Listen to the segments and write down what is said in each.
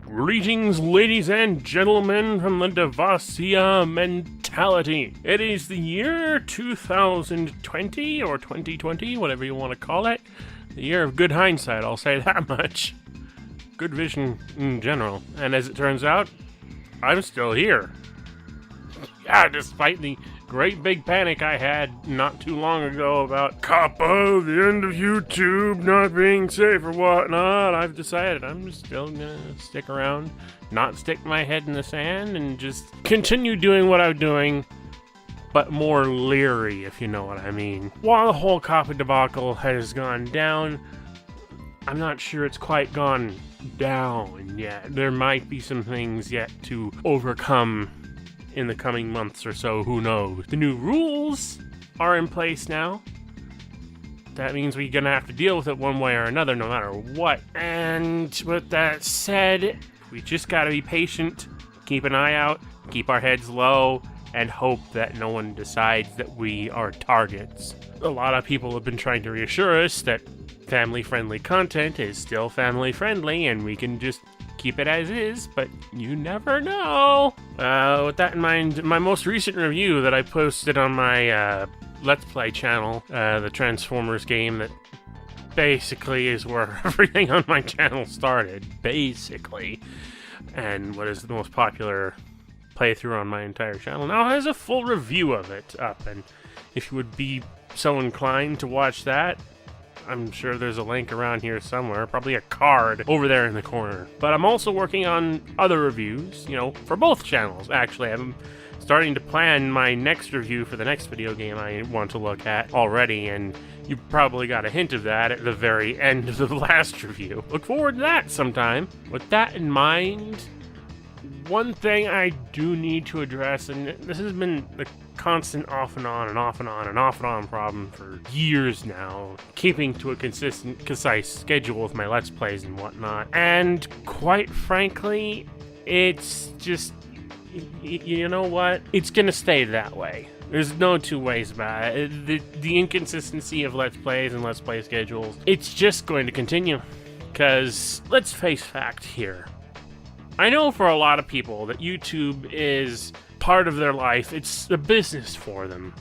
Greetings, ladies and gentlemen, from the Devasia mentality. It is the year 2020, or 2020, whatever you want to call it. The year of good hindsight, I'll say that much. Good vision in general. And as it turns out, I'm still here. Yeah, despite the great big panic I had not too long ago about COPPA, the end of YouTube not being safe or whatnot, I've decided I'm still gonna stick around, not stick my head in the sand, and just continue doing what I'm doing, but more leery, if you know what I mean. While the whole COPPA debacle has gone down, I'm not sure it's quite gone down yet. There might be some things yet to overcome in the coming months or so, who knows. The new rules are in place now. That means we're gonna have to deal with it one way or another, no matter what. And with that said, we just gotta be patient, keep an eye out, keep our heads low, and hope that no one decides that we are targets. A lot of people have been trying to reassure us that family-friendly content is still family-friendly, and we can just keep it as is, but you never know. With that in mind, my most recent review that I posted on my Let's Play channel, the Transformers game that basically is where everything on my channel started, basically, and what is the most popular playthrough on my entire channel, now has a full review of it up, and if you would be so inclined to watch that, I'm sure there's a link around here somewhere, probably a card over there in the corner. But I'm also working on other reviews, for both channels, actually. I'm starting to plan my next review for the next video game I want to look at already, and you probably got a hint of that at the very end of the last review. Look forward to that sometime. With that in mind, one thing I do need to address, and this has been the constant off and on and off and on and off and on problem for years now, keeping to a consistent, concise schedule with my Let's Plays and whatnot. And quite frankly, it's just, you know what? It's gonna stay that way. There's no two ways about it. The inconsistency of Let's Plays and Let's Play schedules, it's just going to continue. Because, let's face fact here. I know for a lot of people that YouTube is part of their life. It's a business for them.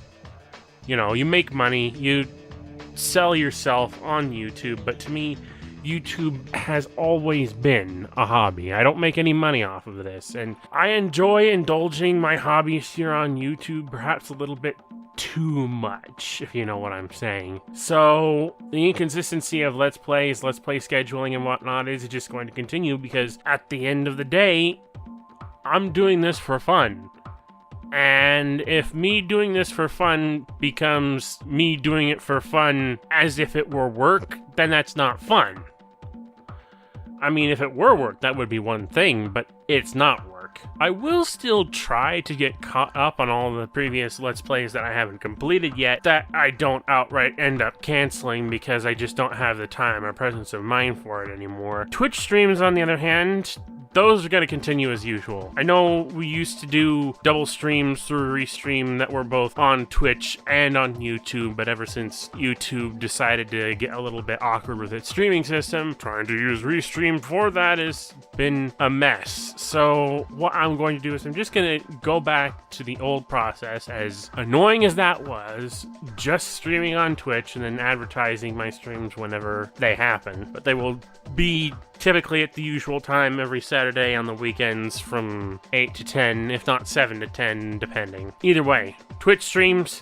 You make money, you sell yourself on YouTube, but to me, YouTube has always been a hobby. I don't make any money off of this, and I enjoy indulging my hobbies here on YouTube perhaps a little bit too much, if you know what I'm saying. So, the inconsistency of Let's Play scheduling and whatnot is just going to continue, because at the end of the day, I'm doing this for fun. And if me doing this for fun becomes me doing it for fun as if it were work, then that's not fun. I mean, if it were work, that would be one thing, but it's not work. I will still try to get caught up on all the previous Let's Plays that I haven't completed yet, that I don't outright end up canceling because I just don't have the time or presence of mind for it anymore. Twitch streams, on the other hand, those are going to continue as usual. I know we used to do double streams through Restream that were both on Twitch and on YouTube, but ever since YouTube decided to get a little bit awkward with its streaming system, trying to use Restream for that has been a mess. So what I'm going to do is I'm just going to go back to the old process, as annoying as that was, just streaming on Twitch and then advertising my streams whenever they happen. But they will be typically at the usual time every Saturday on the weekends from 8 to 10, if not 7 to 10, depending. Either way, Twitch streams,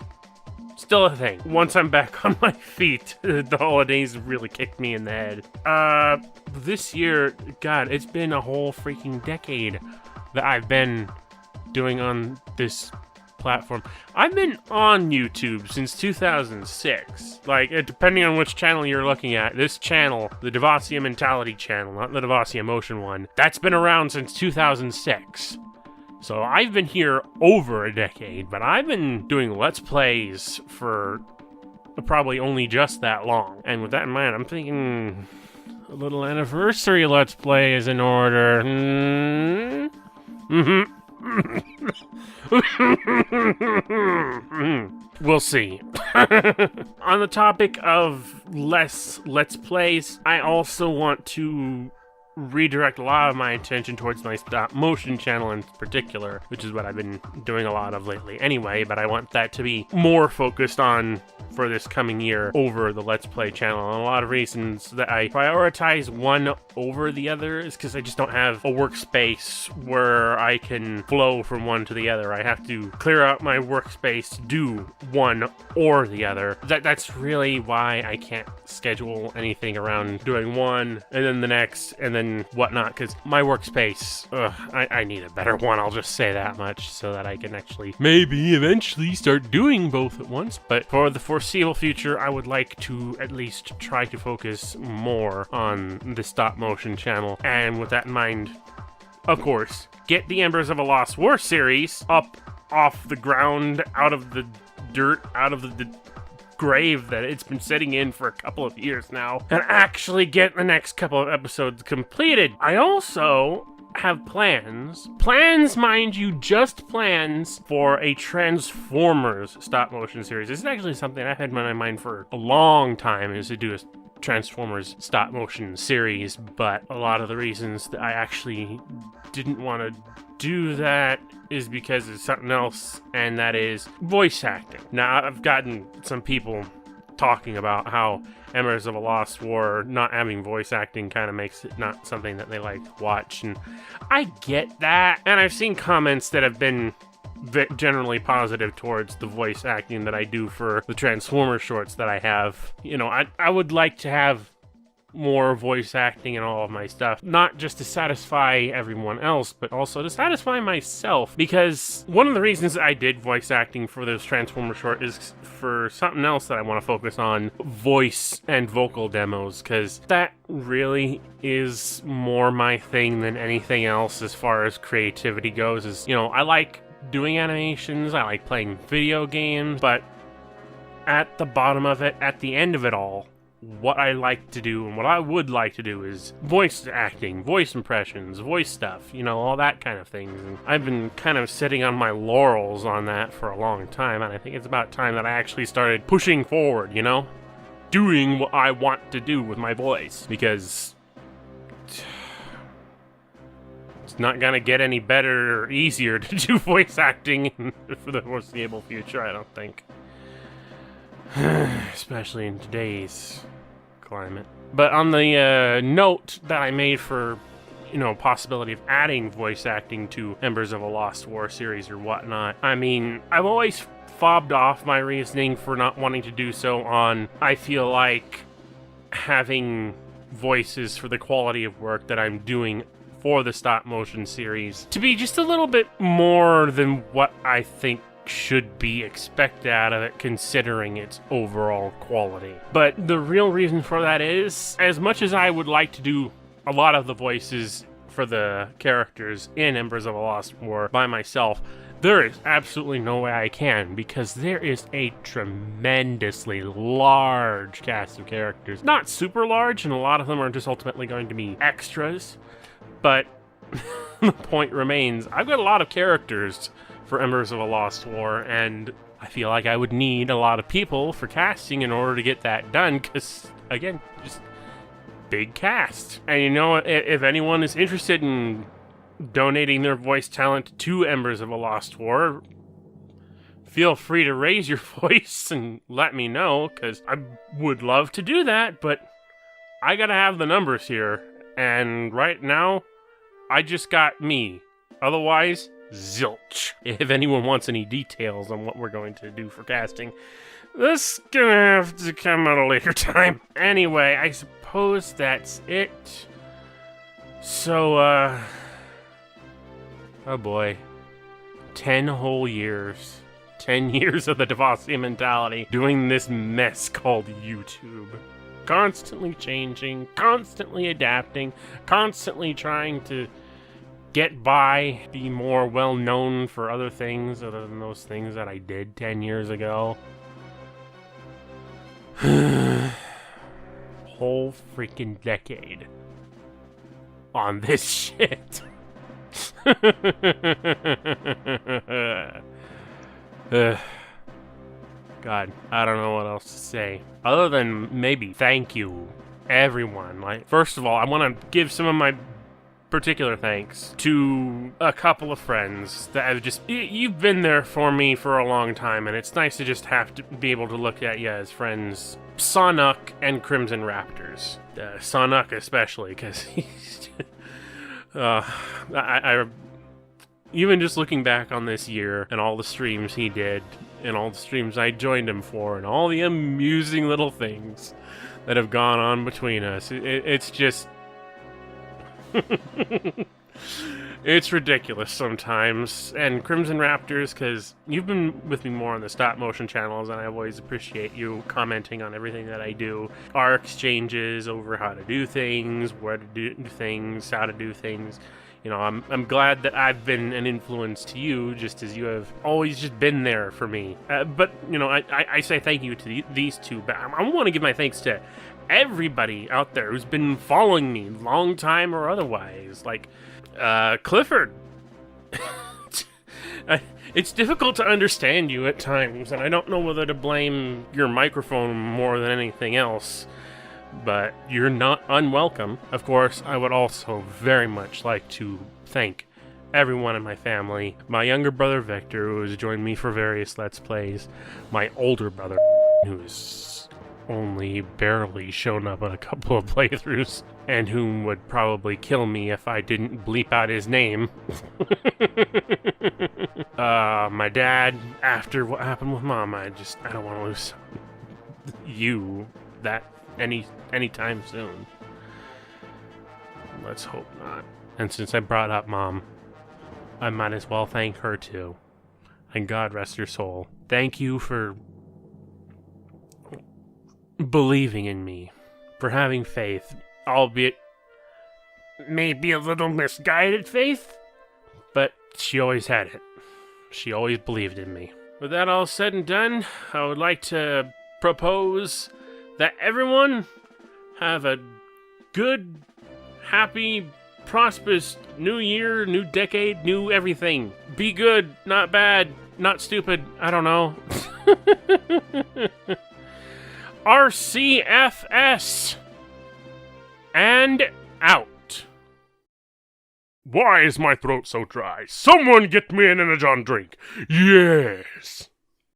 still a thing. Once I'm back on my feet, the holidays really kicked me in the head. This year, God, it's been a whole freaking decade that I've been doing on this platform. I've been on YouTube since 2006. Like, depending on which channel you're looking at, this channel, the Devasia Mentality channel, not the Devasia Motion one, that's been around since 2006. So I've been here over a decade, but I've been doing Let's Plays for probably only just that long. And with that in mind, I'm thinking a little anniversary Let's Play is in order. We'll see. On the topic of less Let's Plays, I also want to redirect a lot of my attention towards my stop motion channel in particular, which is what I've been doing a lot of lately anyway, but I want that to be more focused on for this coming year over the Let's Play channel. And a lot of reasons that I prioritize one over the other is because I just don't have a workspace where I can flow from one to the other. I have to clear out my workspace to do one or the other. That's really why I can't schedule anything around doing one and then the next and then whatnot, because my workspace, I need a better one, I'll just say that much, so that I can actually maybe eventually start doing both at once. But for the foreseeable future, I would like to at least try to focus more on the stop motion channel. And with that in mind, of course, get the Embers of a Lost War series up off the ground, out of the dirt, out of the grave that it's been sitting in for a couple of years now, and actually get the next couple of episodes completed. I also have plans, mind you, just plans for a Transformers stop motion series. This is actually something I've had in my mind for a long time, is to do a Transformers stop motion series, but a lot of the reasons that I actually didn't want to do that is because of something else, and that is voice acting. Now, I've gotten some people talking about how Embers of a Lost War not having voice acting kind of makes it not something that they like to watch, and I get that, and I've seen comments that have been generally positive towards the voice acting that I do for the Transformers shorts that I have. You know, I would like to have more voice acting in all of my stuff, not just to satisfy everyone else, but also to satisfy myself, because one of the reasons I did voice acting for this Transformer short is for something else that I want to focus on, voice and vocal demos, because that really is more my thing than anything else as far as creativity goes. Is, you know, I like doing animations, I like playing video games, but at the bottom of it, at the end of it all, what I like to do and what I would like to do is voice acting, voice impressions, voice stuff, you know, all that kind of things. And I've been kind of sitting on my laurels on that for a long time, and I think it's about time that I actually started pushing forward, you know? Doing what I want to do with my voice, because it's not gonna get any better or easier to do voice acting for the foreseeable future, I don't think. Especially in today's climate. But on the note that I made for, you know, possibility of adding voice acting to Embers of a Lost War series or whatnot, I mean, I've always fobbed off my reasoning for not wanting to do so on, I feel like having voices for the quality of work that I'm doing for the stop motion series to be just a little bit more than what I think should be expected out of it, considering its overall quality. But the real reason for that is, as much as I would like to do a lot of the voices for the characters in Embers of a Lost War by myself, there is absolutely no way I can, because there is a tremendously large cast of characters. Not super large, and a lot of them are just ultimately going to be extras, but the point remains, I've got a lot of characters for Embers of a Lost War, and I feel like I would need a lot of people for casting in order to get that done, because, again, just big cast. And you know, if anyone is interested in donating their voice talent to Embers of a Lost War, feel free to raise your voice and let me know, because I would love to do that, but I gotta have the numbers here, and right now, I just got me. Otherwise, zilch. If anyone wants any details on what we're going to do for casting, this is gonna have to come at a later time. Anyway, I suppose that's it. So, oh boy. 10 whole years. 10 years of the Devassia mentality doing this mess called YouTube. Constantly changing, constantly adapting, constantly trying to get by, be more well known for other things other than those things that I did 10 years ago. Whole freaking decade on this shit. God, I don't know what else to say. Other than maybe thank you everyone. Like, first of all, I want to give some of my particular thanks to a couple of friends that have just, you've been there for me for a long time, and it's nice to just have to be able to look at you as friends. Sonic and Crimson Raptors. Sonic especially, because he's I even just looking back on this year and all the streams he did and all the streams I joined him for and all the amusing little things that have gone on between us, it's just it's ridiculous sometimes. And Crimson Raptors, because you've been with me more on the stop motion channels, and I always appreciate you commenting on everything that I do. Our exchanges over how to do things, where to do things, how to do things. You know, I'm glad that I've been an influence to you, just as you have always just been there for me. But, you know, I say thank you to these two, but I want to give my thanks to everybody out there who's been following me, long time or otherwise. Like, Clifford. It's difficult to understand you at times, and I don't know whether to blame your microphone more than anything else. But you're not unwelcome. Of course, I would also very much like to thank everyone in my family. My younger brother Victor, who has joined me for various Let's Plays. My older brother, who's only barely shown up on a couple of playthroughs, and whom would probably kill me if I didn't bleep out his name. My dad, after what happened with Mom, I don't want to lose you that anytime soon. Let's hope not. And since I brought up Mom, I might as well thank her too. And God rest her soul. Thank you for believing in me, for having faith, albeit maybe a little misguided faith, but she always had it. She always believed in me. With that all said and done, I would like to propose that everyone have a good, happy, prosperous new year, new decade, new everything. Be good, not bad, not stupid, I don't know. RCFS! And out. Why is my throat so dry? Someone get me an energon drink. Yes.